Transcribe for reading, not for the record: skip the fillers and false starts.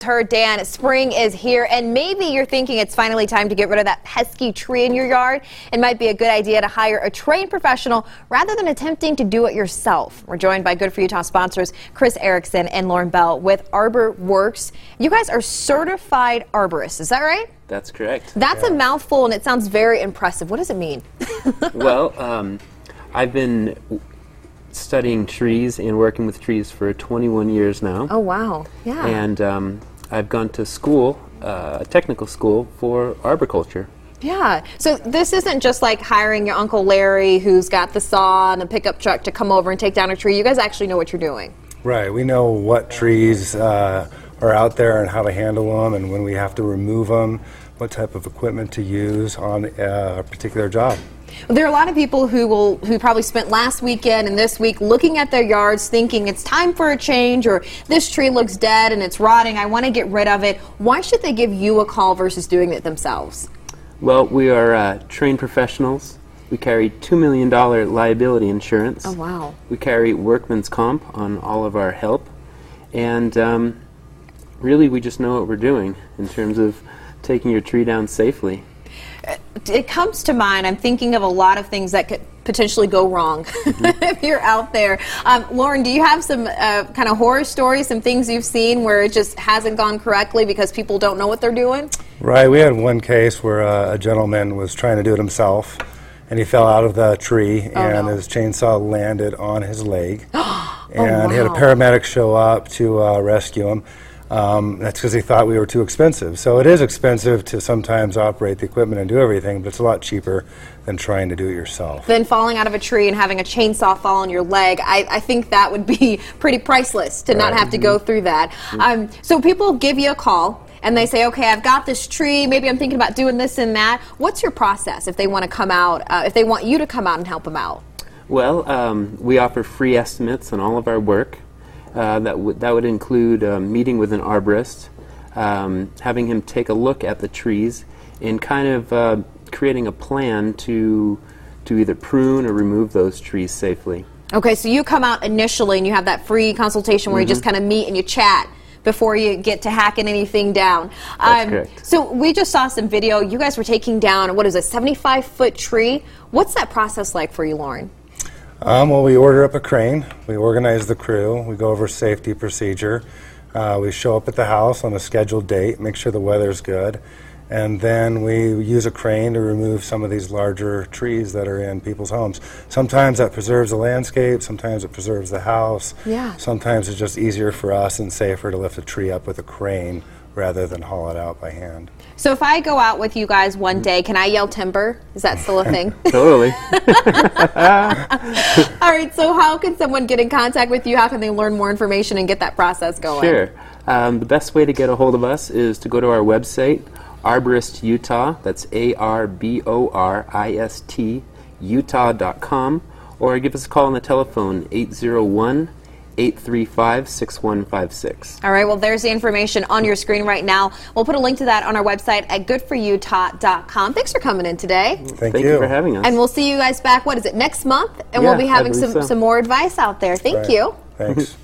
Her, Dan, spring is here, and maybe you're thinking it's finally time to get rid of that pesky tree in your yard. It might be a good idea to hire a trained professional rather than attempting to do it yourself. We're joined by Good for Utah sponsors Chris Erickson and Lauren Bell with Arbor Works. You guys are certified arborists, is that right? That's correct. That's a mouthful, and it sounds very impressive. What does it mean? Well, I've been studying trees and working with trees for 21 years now. Oh, wow. Yeah. And I've gone to school, technical school for arboriculture. Yeah. So this isn't just like hiring your Uncle Larry who's got the saw and a pickup truck to come over and take down a tree. You guys actually know what you're doing. Right. We know what trees are out there and how to handle them, and when we have to remove them, what type of equipment to use on a particular job. Well, there are a lot of people who probably spent last weekend and this week looking at their yards thinking it's time for a change, or this tree looks dead and it's rotting, I want to get rid of it. Why should they give you a call versus doing it themselves? Well, we are trained professionals. We carry $2 million liability insurance. Oh, wow. We carry workman's comp on all of our help. And really, we just know what we're doing in terms of taking your tree down safely. It comes to mind, I'm thinking of a lot of things that could potentially go wrong if you're out there. Lauren, do you have some kind of horror stories, some things you've seen where it just hasn't gone correctly because people don't know what they're doing? Right. We had one case where a gentleman was trying to do it himself, and he fell out of the tree, and his chainsaw landed on his leg. And he had a paramedic show up to rescue him. That's because he thought we were too expensive. So it is expensive to sometimes operate the equipment and do everything, but it's a lot cheaper than trying to do it yourself. Then falling out of a tree and having a chainsaw fall on your leg, I think that would be pretty priceless to not have to go through that. So people give you a call and they say, okay, I've got this tree, maybe I'm thinking about doing this and that. What's your process if they want to come out, if they want you to come out and help them out? Well, we offer free estimates on all of our work. That would include meeting with an arborist, having him take a look at the trees, and kind of creating a plan to either prune or remove those trees safely. Okay, so you come out initially and you have that free consultation where you just kind of meet and you chat before you get to hacking anything down. That's correct. So we just saw some video. You guys were taking down, what is a 75-foot tree? What's that process like for you, Lauren? Well, we order up a crane, we organize the crew, we go over safety procedure, we show up at the house on a scheduled date, make sure the weather's good, and then we use a crane to remove some of these larger trees that are in people's homes. Sometimes that preserves the landscape, sometimes it preserves the house. Yeah. Sometimes it's just easier for us and safer to lift a tree up with a crane rather than haul it out by hand. So if I go out with you guys one day, can I yell timber? Is that still a thing? Totally. All right, so how can someone get in contact with you? How can they learn more information and get that process going? Sure. The best way to get a hold of us is to go to our website, Arborist Utah, that's ARBORIST, Utah.com, or give us a call on the telephone, 801-835-6156. All right, well, there's the information on your screen right now. We'll put a link to that on our website at goodforutah.com. Thanks for coming in today. Thank you for having us. And we'll see you guys back, what is it, next month? And we'll be having some more advice out there. Thank you. Thanks.